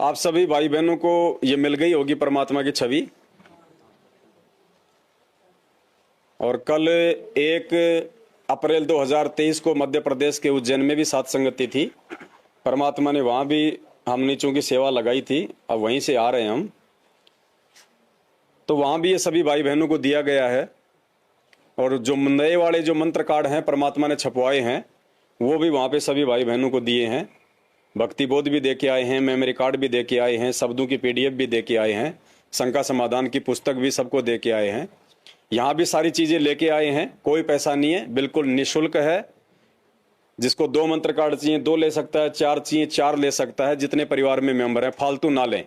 आप सभी भाई बहनों को ये मिल गई होगी परमात्मा की छवि। और कल 1 अप्रैल 2023 को मध्य प्रदेश के उज्जैन में भी सात संगति थी। परमात्मा ने वहां भी हम नीचों की सेवा लगाई थी। अब वहीं से आ रहे हैं हम, तो वहां भी ये सभी भाई बहनों को दिया गया है। और जो नए वाले जो मंत्र कार्ड हैं परमात्मा ने छपवाए हैं, वो भी वहां पे सभी भाई बहनों को दिए हैं। भक्ति बोध भी दे के आए हैं, मेमोरी कार्ड भी दे के आए हैं, शब्दों की PDF भी दे के आए हैं, शंका समाधान की पुस्तक भी सबको दे के आए हैं। यहाँ भी सारी चीजें लेके आए हैं, कोई पैसा नहीं है, बिल्कुल निःशुल्क है। जिसको 2 मंत्र कार्ड चाहिए 2 ले सकता है, 4 चाहिए 4 ले सकता है, जितने परिवार में मेंबर हैं, फालतू ना लें।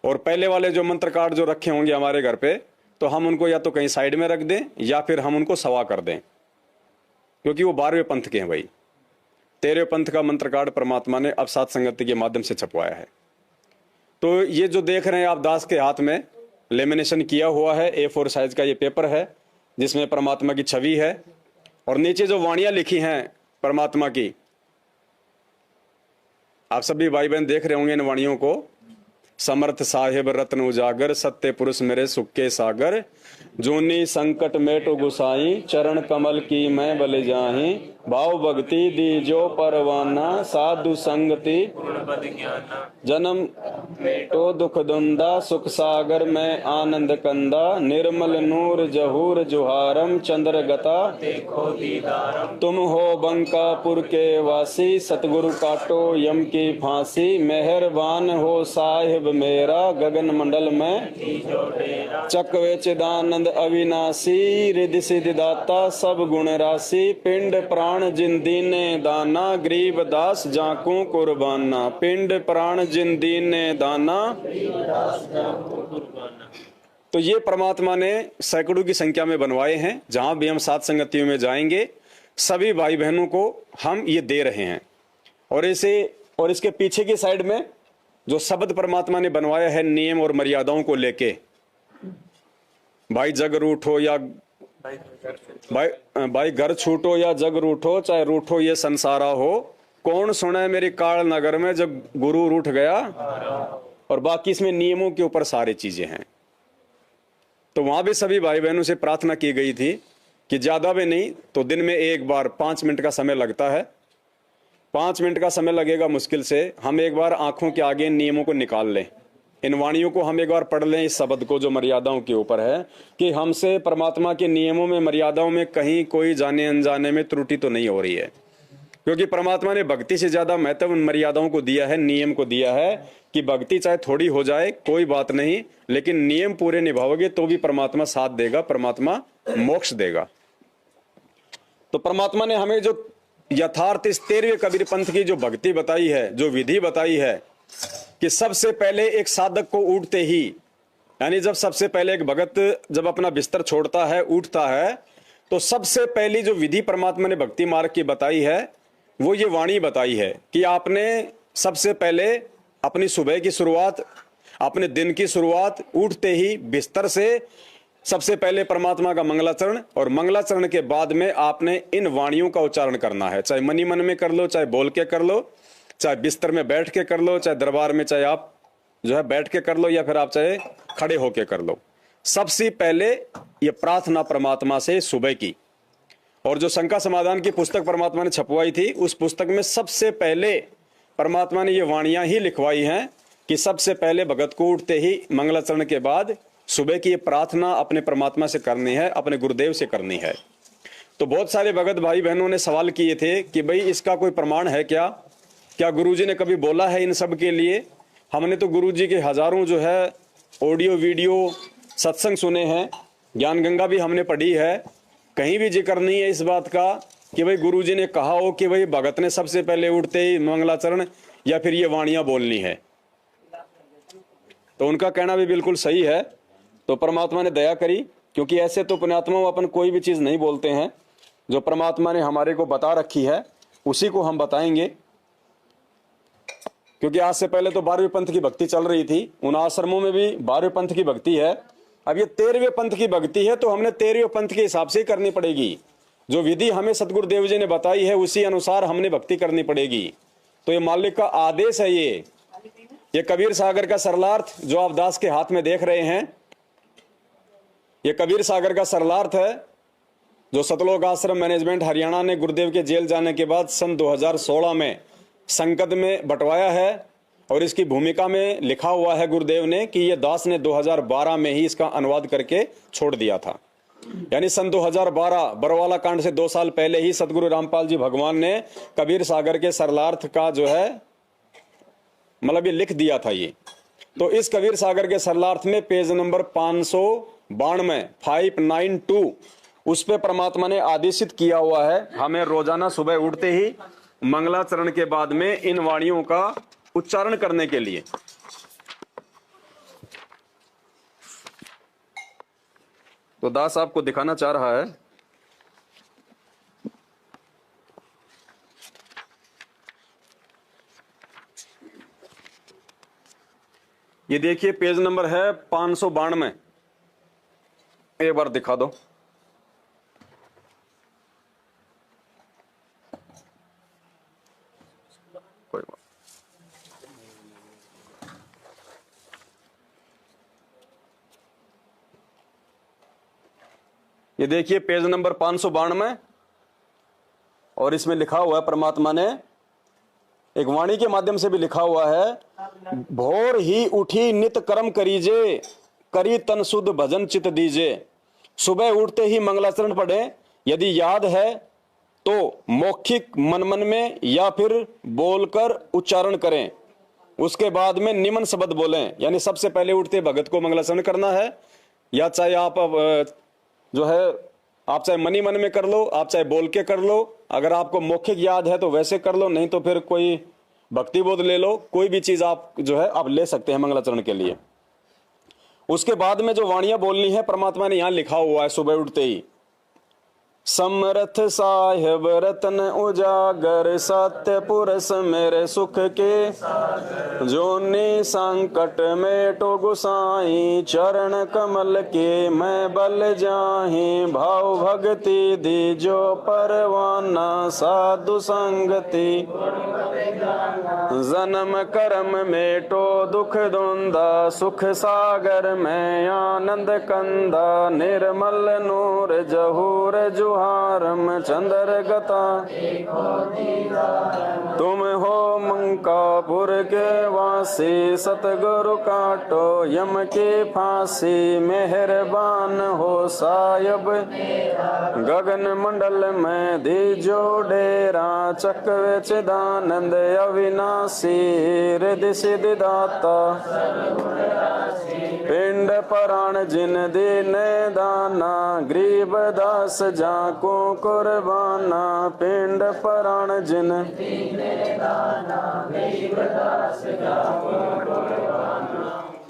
और पहले वाले जो मंत्र कार्ड जो रखे होंगे हमारे घर पे, तो हम उनको या तो कहीं साइड में रख दें या फिर हम उनको सवा कर दें, क्योंकि वो 12वें पंथ के हैं भाई। 13वें पंथ का मंत्र कार्ड परमात्मा ने अब सात संगति के माध्यम से छपवाया है। तो ये जो देख रहे हैं आप दास के हाथ में लेमिनेशन किया हुआ है, A4 साइज का ये पेपर है जिसमें परमात्मा की छवि है। और नीचे जो वाणियां लिखी हैं परमात्मा की, आप सभी भाई बहन देख रहे होंगे इन वाणियों को। समर्थ साहिब रत्न उजागर, सत्य पुरुष मेरे सुख के सागर, जूनी संकट मेटो गुसाई, चरण कमल की मैं बल जाही, भाव भक्ति दीजो परवाना, साधु संगति जन्म तो दुख दुंदा, सुख सागर में आनंद कंदा, निर्मल नूर जहूर जुहारम, चंद्र गता देखो दीदारम, तुम हो बंकापुर के वासी, सतगुरु काटो यम की फांसी, मेहरबान हो साहिब मेरा, गगन मंडल में चकवे चिदानंद अविनाशी, रिद्धि सिद्धि दाता सब गुण राशि, पिंड प्राण जिन दीने दाना, गरीब दास जाकू कुर्बाना, पिंड प्राण जिन दीने दाना। तो ये परमात्मा ने सैकड़ों की संख्या में बनवाए हैं। जहां भी हम सात संगतियों में जाएंगे सभी भाई बहनों को हम ये दे रहे हैं। और इसके पीछे की साइड में जो शब्द परमात्मा ने बनवाया है नियम और मर्यादाओं को लेके, भाई जग रूठो या भाई घर छूटो या जग रूठो, चाहे रूठो ये संसारा हो, कौन सुने मेरी काल नगर में जब गुरु रूठ गया। और बाकी इसमें नियमों के ऊपर सारी चीजें हैं। तो वहां भी सभी भाई बहनों से प्रार्थना की गई थी कि ज्यादा भी नहीं तो दिन में एक बार 5 मिनट का समय लगता है, 5 मिनट का समय लगेगा मुश्किल से, हम एक बार आंखों के आगे नियमों को निकाल लें, इन वाणियों को हम एक बार पढ़ लें, इस शब्द को जो मर्यादाओं के ऊपर है, कि हमसे परमात्मा के नियमों में मर्यादाओं में कहीं कोई जाने अनजाने में त्रुटि तो नहीं हो रही है। क्योंकि परमात्मा ने भक्ति से ज्यादा महत्व उन मर्यादाओं को दिया है, नियम को दिया है कि भक्ति चाहे थोड़ी हो जाए कोई बात नहीं, लेकिन नियम पूरे निभाओगे तो भी परमात्मा साथ देगा, परमात्मा मोक्ष देगा। तो परमात्मा ने हमें जो यथार्थ इस 13वें कबीर पंथ की जो भक्ति बताई है, जो विधि बताई है, कि सबसे पहले एक साधक को उठते ही, यानी जब सबसे पहले एक भगत जब अपना बिस्तर छोड़ता है, उठता है, तो सबसे पहली जो विधि परमात्मा ने भक्ति मार्ग की बताई है वो ये वाणी बताई है कि आपने सबसे पहले अपनी सुबह की शुरुआत, अपने दिन की शुरुआत उठते ही बिस्तर से सबसे पहले परमात्मा का मंगलाचरण, और मंगलाचरण के बाद में आपने इन वाणियों का उच्चारण करना है। चाहे मनी मन में कर लो, चाहे बोल के कर लो, चाहे बिस्तर में बैठ के कर लो, चाहे दरबार में चाहे आप जो है बैठ के कर लो, या फिर आप चाहे खड़े होके कर लो। सबसे पहले ये प्रार्थना परमात्मा से सुबह की। और जो शंका समाधान की पुस्तक परमात्मा ने छपवाई थी, उस पुस्तक में सबसे पहले परमात्मा ने ये वाणियां ही लिखवाई हैं कि सबसे पहले भगत को उठते ही मंगलाचरण के बाद सुबह की ये प्रार्थना अपने परमात्मा से करनी है, अपने गुरुदेव से करनी है। तो बहुत सारे भगत भाई बहनों ने सवाल किए थे कि भाई इसका कोई प्रमाण है क्या गुरुजी ने कभी बोला है इन सब के लिए? हमने तो गुरुजी के हजारों जो है ऑडियो वीडियो सत्संग सुने हैं, ज्ञान गंगा भी हमने पढ़ी है, कहीं भी जिक्र नहीं है इस बात का कि भाई गुरुजी ने कहा हो कि भाई भगत ने सबसे पहले उठते ही मंगलाचरण या फिर ये वाणियां बोलनी है। तो उनका कहना भी बिल्कुल सही है। तो परमात्मा ने दया करी, क्योंकि ऐसे तो पुण्यात्मा अपन कोई भी चीज नहीं बोलते हैं, जो परमात्मा ने हमारे को बता रखी है उसी को हम बताएंगे। क्योंकि आज से पहले तो 12वें पंथ की भक्ति चल रही थी, उन आश्रमों में भी 12वें पंथ की भक्ति है। अब ये 13वें पंथ की भक्ति है, तो हमने 13वें पंथ के हिसाब से ही करनी पड़ेगी। जो विधि हमें सतगुरु देव जी ने बताई है उसी अनुसार हमने भक्ति करनी पड़ेगी। तो ये मालिक का आदेश है, ये ये कबीर सागर का सरलार्थ जो आप दास के हाथ में देख रहे हैं, ये कबीर सागर का सरलार्थ है जो सतलोक आश्रम मैनेजमेंट हरियाणा ने गुरुदेव के जेल जाने के बाद सन 2016 में संकद में बंटवाया है। और इसकी भूमिका में लिखा हुआ है गुरुदेव ने कि ये दास ने 2012 में ही इसका अनुवाद करके छोड़ दिया था। यानी सन 2012 बरवाला कांड से 2 साल पहले ही सतगुरु रामपाल जी भगवान ने कबीर सागर के सरलार्थ का जो है मतलब ये लिख दिया था ये। तो इस कबीर सागर के सरलार्थ में पेज नंबर 592 उस पे परमात्मा ने आदेशित किया हुआ है हमें रोजाना सुबह उठते ही मंगलाचरण के बाद में इन वाणियों का उच्चारण करने के लिए। तो दास आपको दिखाना चाह रहा है ये देखिए पेज नंबर है 592, एक बार दिखा दो। कोई बात, ये देखिए पेज नंबर 592 और इसमें लिखा हुआ है परमात्मा ने एक वाणी के माध्यम से भी लिखा हुआ है, भोर ही उठी नित कर्म करीजे, करी तन शुद्ध भजन चित दीजे। सुबह उठते ही मंगलाचरण पढ़े, यदि याद है तो मौखिक मन मन में या फिर बोलकर उच्चारण करें। उसके बाद में निमन शब्द बोलें, यानी सबसे पहले उठते भगत को मंगलाचरण करना है। या चाहे आप जो है आप चाहे मनी मन में कर लो, आप चाहे बोल के कर लो, अगर आपको मौखिक याद है तो वैसे कर लो, नहीं तो फिर कोई भक्ति बोध ले लो, कोई भी चीज आप जो है आप ले सकते हैं मंगलाचरण के लिए। उसके बाद में जो वाणियां बोलनी है परमात्मा ने यहां लिखा हुआ है सुबह उठते ही, समर्थ साहिब रतन उजागर, सत्य पुरुष मेरे सुख के, जोनी संकट में टो गुसाई, चरण कमल के मैं बल जाही, भाव भक्ति दी जो परवाना, साधु संगति जन्म कर्म में टो दुख दोंदा, सुख सागर में आनंद कंदा, निर्मल नूर जहूर जुहारम चंद्र गता, तुम हो मंकापुर के वासी, सतगुरु काटो यम की फांसी, मेहरबान हो साहिब गगन मंडल में दीजो डेरा, चक्र चिदानंद अविनाशी, रिद्धि सिद्धि दाता, पिंड पराण जिन दीन दाना, गरीब दास जाको कुर्बाना, पिंड पराण जिन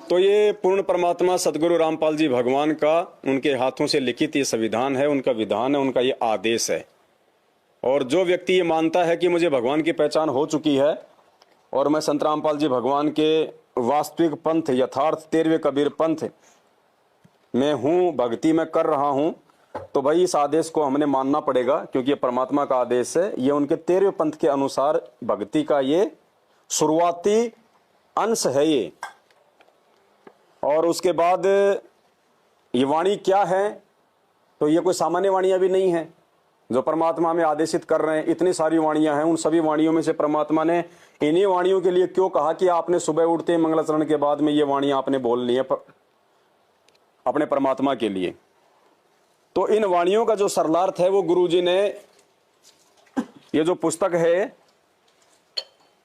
तो ये पूर्ण परमात्मा सतगुरु रामपाल जी भगवान का उनके हाथों से लिखित ये संविधान है, उनका विधान है, उनका ये आदेश है। और जो व्यक्ति ये मानता है कि मुझे भगवान की पहचान हो चुकी है और मैं संत रामपाल जी भगवान के वास्तविक पंथ यथार्थ 13वें कबीर पंथ में हूँ, भक्ति में कर रहा हूँ, तो भाई इस आदेश को हमने मानना पड़ेगा, क्योंकि ये परमात्मा का आदेश है। ये उनके 13वें पंथ के अनुसार भक्ति का ये शुरुआती अंश है ये। और उसके बाद ये वाणी क्या है, तो ये कोई सामान्य वाणियां भी नहीं है जो परमात्मा हमें आदेशित कर रहे हैं। इतनी सारी वाणियां हैं, उन सभी वाणियों में से परमात्मा ने इन्हीं वाणियों के लिए क्यों कहा कि आपने सुबह उठते मंगलाचरण के बाद में ये वाणियां आपने बोलनी है अपने परमात्मा के लिए। तो इन वाणियों का जो सरलार्थ है वो गुरुजी ने, ये जो पुस्तक है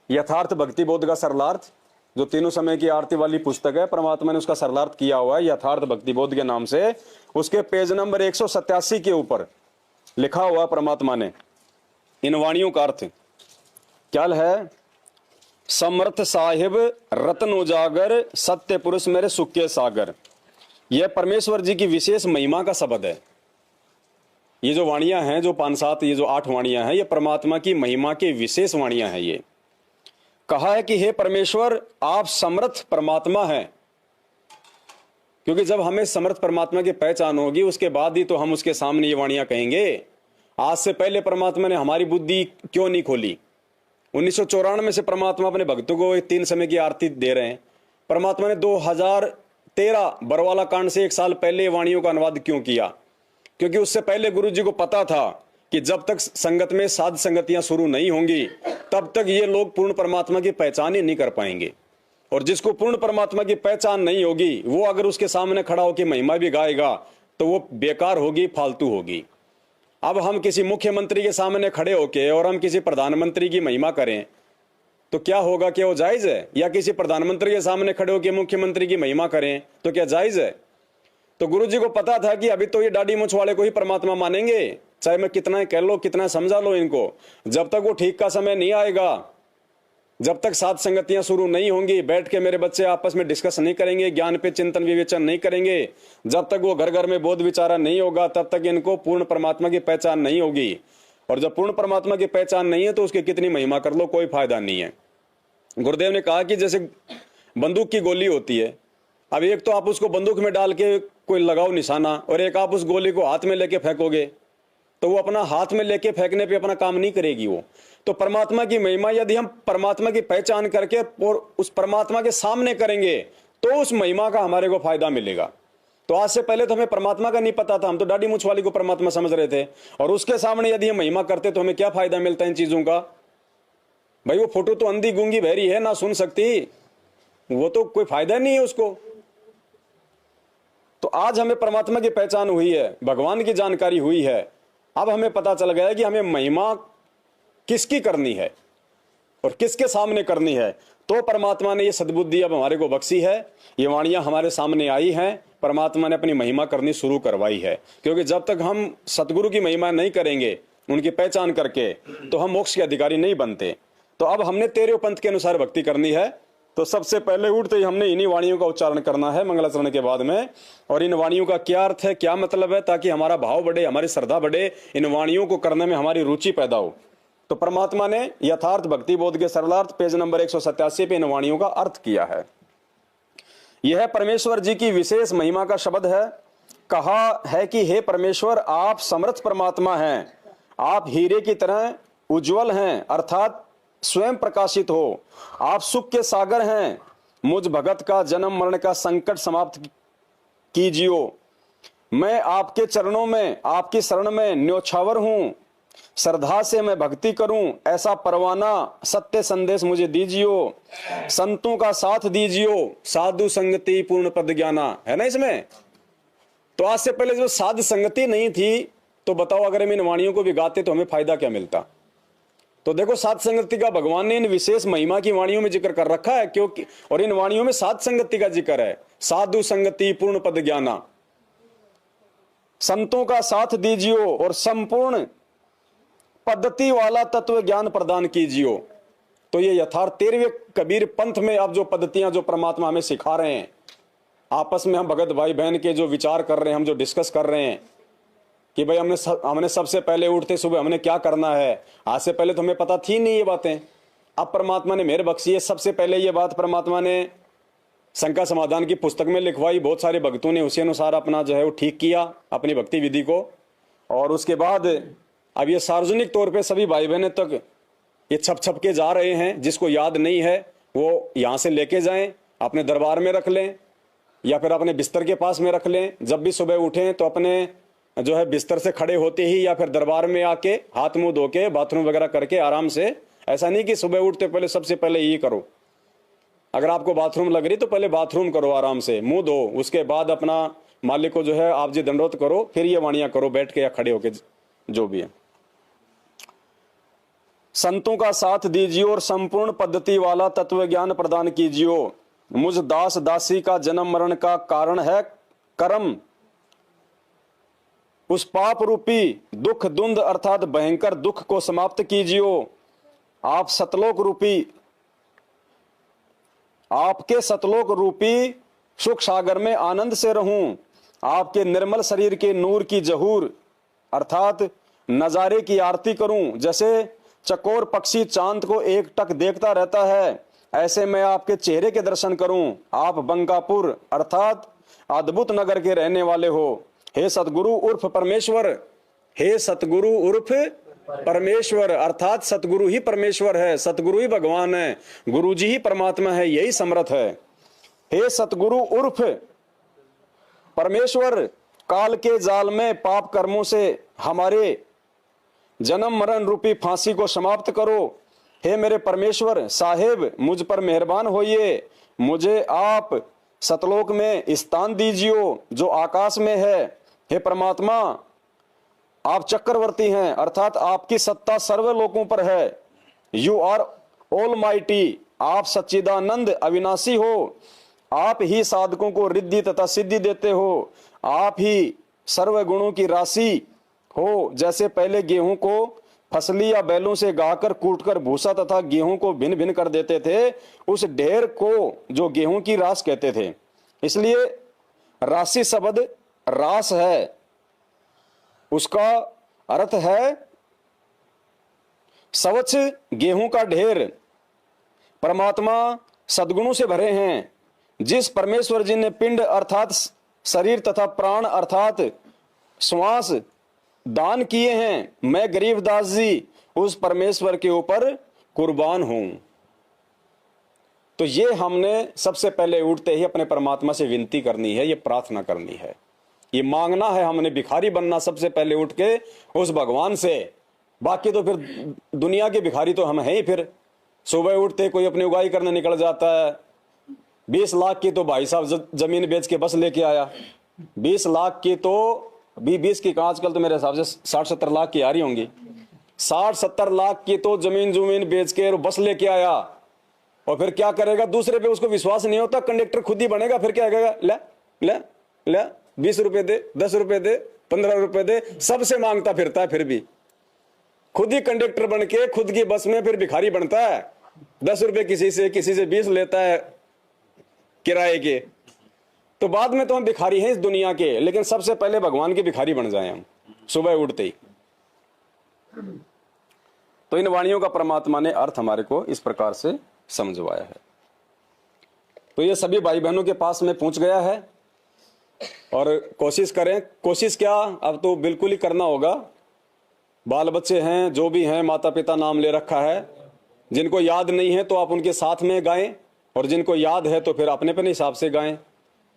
यथार्थ भक्ति बोध का सरलार्थ, जो तीनों समय की आरती वाली पुस्तक है, परमात्मा ने उसका सरलार्थ किया हुआ है यथार्थ भक्ति बोध के नाम से। उसके पेज नंबर 187 के ऊपर लिखा हुआ परमात्मा ने इन वाणियों का अर्थ क्या है, समर्थ साहिब रतन उजागर, सत्य पुरुष मेरे सुख के सागर। यह परमेश्वर जी की विशेष महिमा का शब्द है। ये जो वाणियां हैं, जो 5-7 ये जो 8 वाणियां हैं, ये परमात्मा की महिमा की विशेष वाणियां हैं। ये कहा है कि हे परमेश्वर आप समर्थ परमात्मा हैं, क्योंकि जब हमें समर्थ परमात्मा की पहचान होगी उसके बाद ही तो हम उसके सामने ये वाणियां कहेंगे। आज से पहले परमात्मा ने हमारी बुद्धि क्यों नहीं खोली, 1994 से परमात्मा अपने भक्तों को 3 समय की आरती दे रहे हैं। परमात्मा ने 2013 बरवाला कांड से 1 साल पहले वाणियों का अनुवाद क्यों किया? क्योंकि उससे पहले गुरु जी को पता था कि जब तक संगत में साध संगतियां शुरू नहीं होंगी तब तक ये लोग पूर्ण परमात्मा की पहचान ही नहीं कर पाएंगे। और जिसको पूर्ण परमात्मा की पहचान नहीं होगी वो अगर उसके सामने खड़ा होकर महिमा भी गाएगा तो वो बेकार होगी, फालतू होगी। अब हम किसी मुख्यमंत्री के सामने खड़े होके और हम किसी प्रधानमंत्री की महिमा करें तो क्या होगा? क्या वो जायज है? या किसी प्रधानमंत्री के सामने खड़े होकर मुख्यमंत्री की महिमा करें तो क्या जायज है? तो गुरु जी को पता था कि अभी तो ये दाढ़ी मूंछ वाले को ही परमात्मा मानेंगे, चाहे मैं कितना कह लो, कितना समझा लो इनको। जब तक वो ठीक का समय नहीं आएगा, जब तक साध संगतियां शुरू नहीं होंगी, बैठ के मेरे बच्चे आपस में डिस्कस नहीं करेंगे, ज्ञान पे चिंतन विवेचन नहीं करेंगे, जब तक वो घर घर में बोध विचारा नहीं होगा, तब तक इनको पूर्ण परमात्मा की पहचान नहीं होगी। और जब पूर्ण परमात्मा की पहचान नहीं है तो उसकी कितनी महिमा कर लो, कोई फायदा नहीं है। गुरुदेव ने कहा कि जैसे बंदूक की गोली होती है, अब एक तो आप उसको बंदूक में डाल के कोई लगाओ निशाना, और एक आप उस गोली को हाथ में लेके फेंकोगे तो वो अपना हाथ में लेके फेंकने पे अपना काम नहीं करेगी वो। तो परमात्मा की महिमा यदि हम परमात्मा की पहचान करके और उस परमात्मा के सामने करेंगे तो उस महिमा का हमारे को फायदा मिलेगा। तो आज से पहले तो हमें परमात्मा का नहीं पता था, हम तो दाढ़ी मूंछ वाली को परमात्मा समझ रहे थे, और उसके सामने यदि हम महिमा करते तो हमें क्या फायदा मिलता है इन चीजों का? भाई वो फोटो तो अंधी गूंगी बहरी है, ना सुन सकती, वो तो कोई फायदा नहीं है उसको। तो आज हमें परमात्मा की पहचान हुई है, भगवान की जानकारी हुई है, अब हमें पता चल गया है कि हमें महिमा किसकी करनी है और किसके सामने करनी है। तो परमात्मा ने ये सद्बुद्धि अब हमारे को बख्शी है, ये वाणियां हमारे सामने आई हैं, परमात्मा ने अपनी महिमा करनी शुरू करवाई है। क्योंकि जब तक हम सतगुरु की महिमा नहीं करेंगे उनकी पहचान करके तो हम मोक्ष के अधिकारी नहीं बनते। तो अब हमने तेरे पंथ के अनुसार भक्ति करनी है। तो सबसे पहले उठते ही हमने इन्हीं वाणियों का उच्चारण करना है मंगलाचरण के बाद में। और इन वाणियों का क्या अर्थ है, क्या मतलब है, ताकि हमारा भाव बढ़े, हमारी श्रद्धा बढ़े, इन वाणियों को करने में हमारी रुचि पैदा हो। तो परमात्मा ने यथार्थ भक्ति बोध के सरलार्थ पेज नंबर 187 पे इन वाणियों का अर्थ किया है। यह परमेश्वर जी की विशेष महिमा का शब्द है। कहा है कि हे परमेश्वर, आप समर्थ परमात्मा हैं, आप हीरे की तरह उज्जवल हैं, अर्थात स्वयं प्रकाशित हो, आप सुख के सागर हैं, मुझ भगत का जन्म मरण का संकट समाप्त कीजियो। मैं आपके चरणों में, आपकी शरण में न्योछावर हूं, श्रद्धा से मैं भक्ति करूं, ऐसा परवाना सत्य संदेश मुझे दीजियो। संतों का साथ दीजियो, साधु संगति पूर्ण पद ज्ञाना, है ना इसमें। तो आज से पहले जो साधु संगति नहीं थी, तो बताओ अगर हम इन वाणियों को भी गाते तो हमें फायदा क्या मिलता। तो देखो साध संगति का भगवान ने इन विशेष महिमा की वाणियों में जिक्र कर रखा है, क्योंकि और इन वाणियों में साध संगति का जिक्र है। साधु संगति पूर्ण पद ज्ञाना, संतों का साथ दीजियो और संपूर्ण पद्धति वाला तत्व ज्ञान प्रदान कीजियो। तो ये यथार्थ 13वें कबीर पंथ में अब जो पद्धतियां जो परमात्मा हमें सिखा रहे हैं, आपस में हम भगत भाई बहन के जो विचार कर रहे हैं, हम जो डिस्कस कर रहे हैं कि भाई हमने सबसे पहले उठते सुबह हमने क्या करना है। आज से पहले तो हमें पता थी नहीं ये बातें, अब परमात्मा ने मेहर बख्शी है। सबसे पहले ये बात परमात्मा ने शंका समाधान की पुस्तक में लिखवाई, बहुत सारे भक्तों ने उसी अनुसार अपना जो है वो ठीक किया अपनी भक्ति विधि को। और उसके बाद अब ये सार्वजनिक तौर पे सभी भाई बहनें तक ये छप छप के जा रहे हैं। जिसको याद नहीं है वो यहाँ से लेके जाएं, अपने दरबार में रख लें या फिर अपने बिस्तर के पास में रख लें। जब भी सुबह उठें तो अपने जो है बिस्तर से खड़े होते ही या फिर दरबार में आके हाथ मुंह धो के बाथरूम वगैरह करके आराम से, ऐसा नहीं कि सुबह उठते पहले सबसे पहले यही करो। अगर आपको बाथरूम लग रही तो पहले बाथरूम करो, आराम से मुंह धो, उसके बाद अपना मालिक को जो है आप जी दंडोत करो, फिर ये वाणियां करो बैठ के या खड़े होके, जो भी है। संतों का साथ दीजिए और संपूर्ण पद्धति वाला तत्व ज्ञान प्रदान कीजिए। मुझ दास दासी का जन्म मरण का कारण है कर्म, उस पाप रूपी दुख दुंद अर्थात भयंकर दुख को समाप्त कीजिए। आप सतलोक रूपी, आपके सतलोक रूपी सुख सागर में आनंद से रहूं। आपके निर्मल शरीर के नूर की जहूर अर्थात नजारे की आरती करूं। जैसे चकोर पक्षी चांद को एक टक देखता रहता है, ऐसे मैं आपके चेहरे के दर्शन करूं। आप बंकापुर अर्थात अद्भुत नगर के रहने वाले हो। हे सतगुरु उर्फ परमेश्वर, हे सतगुरु उर्फ परमेश्वर अर्थात सतगुरु ही परमेश्वर है, सतगुरु ही भगवान है, गुरु जी ही परमात्मा है, यही समर्थ है। हे सतगुरु उर्फ परमेश्वर, काल के जाल में पाप कर्मों से हमारे जन्म मरण रूपी फांसी को समाप्त करो। हे मेरे परमेश्वर साहेब, मुझ पर मेहरबान होइए, मुझे आप सतलोक में स्थान दीजिए जो आकाश में है। हे परमात्मा, आप चक्रवर्ती हैं, अर्थात आपकी सत्ता सर्व लोकों पर है। यू आर ऑल माइटी, आप सच्चिदानंद अविनाशी हो। आप ही साधकों को रिद्धि तथा सिद्धि देते हो। आप ही सर्व गुणों की राशि हो। जैसे पहले गेहूं को फसली या बैलों से गाकर कूटकर भूसा तथा गेहूं को भिन्न भिन्न कर देते थे, उस ढेर को जो गेहूं की रास कहते थे। इसलिए राशि शब्द रास है, उसका अर्थ है स्वच्छ गेहूं का ढेर। परमात्मा सद्गुणों से भरे हैं। जिस परमेश्वर जी ने पिंड अर्थात शरीर तथा प्राण अर्थात श्वास दान किए हैं, मैं गरीबदास जी उस परमेश्वर के ऊपर कुर्बान हूं। तो ये हमने सबसे पहले उठते ही अपने परमात्मा से विनती करनी है, ये प्रार्थना करनी है, ये मांगना है। हमने भिखारी बनना सबसे पहले उठ के उस भगवान से। बाकी तो फिर दुनिया के भिखारी तो हम हैं ही। फिर सुबह उठते कोई अपनी उगाई करने निकल जाता है, 20 लाख की तो भाई साहब जमीन बेच के बस लेके आया, 20 लाख की तो 20 की आजकल तो मेरे हिसाब से 60-70 लाख की आ रही होंगी, 60-70 लाख की तो जमीन बेच के बस लेके आया। और फिर क्या करेगा, दूसरे पे उसको विश्वास नहीं होता, कंडक्टर खुद ही बनेगा। फिर क्या कहेगा, ले ले ले 20 रुपए दे, 10 रुपए दे, 15 रुपए दे, सबसे मांगता फिरता है। फिर भी खुद ही कंडक्टर बन के खुद की बस में फिर भिखारी बनता है। 10 रुपए किसी से 20 लेता है किराए के। तो बाद में तो हम भिखारी हैं इस दुनिया के, लेकिन सबसे पहले भगवान के भिखारी बन जाएं हम सुबह उठते ही। तो इन वाणियों का परमात्मा ने अर्थ हमारे को इस प्रकार से समझवाया है। तो ये सभी भाई बहनों के पास में पहुंच गया है। और कोशिश करें, कोशिश क्या, अब तो बिल्कुल ही करना होगा। बाल बच्चे हैं, जो भी हैं, माता पिता नाम ले रखा है। जिनको याद नहीं है तो आप उनके साथ में गाएं, और जिनको याद है तो फिर अपने हिसाब से गाएं।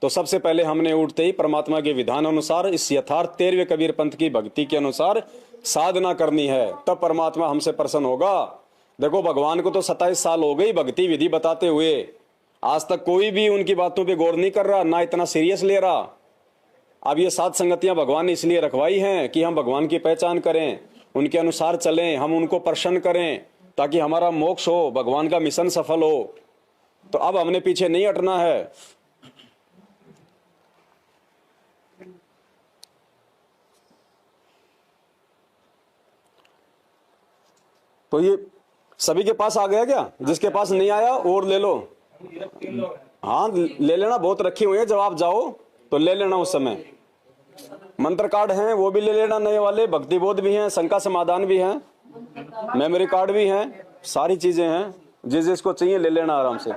तो सबसे पहले हमने उठते ही परमात्मा के विधान अनुसार इस यथार्थ 13वें कबीर पंथ की भक्ति के अनुसार साधना करनी है, तब परमात्मा हमसे प्रसन्न होगा। देखो, भगवान को तो 27 साल हो गई भक्ति विधि बताते हुए, आज तक कोई भी उनकी बातों पे गौर नहीं कर रहा, ना इतना सीरियस ले रहा। अब ये सात संगतियां भगवान ने इसलिए रखवाई हैं कि हम भगवान की पहचान करें, उनके अनुसार चलें, हम उनको प्रसन्न करें, ताकि हमारा मोक्ष हो, भगवान का मिशन सफल हो। तो अब हमने पीछे नहीं हटना है। तो ये सभी के पास आ गया क्या? जिसके पास नहीं आया और ले लो। हाँ, ले लेना, बहुत रखी हुई है। जब आप जाओ तो ले लेना। उस समय मंत्र कार्ड हैं, वो भी ले लेना नए वाले। भक्ति बोध भी हैं, शंका समाधान भी हैं, मेमोरी कार्ड भी हैं, सारी चीजें हैं। जिस जिसको चाहिए ले लेना आराम से।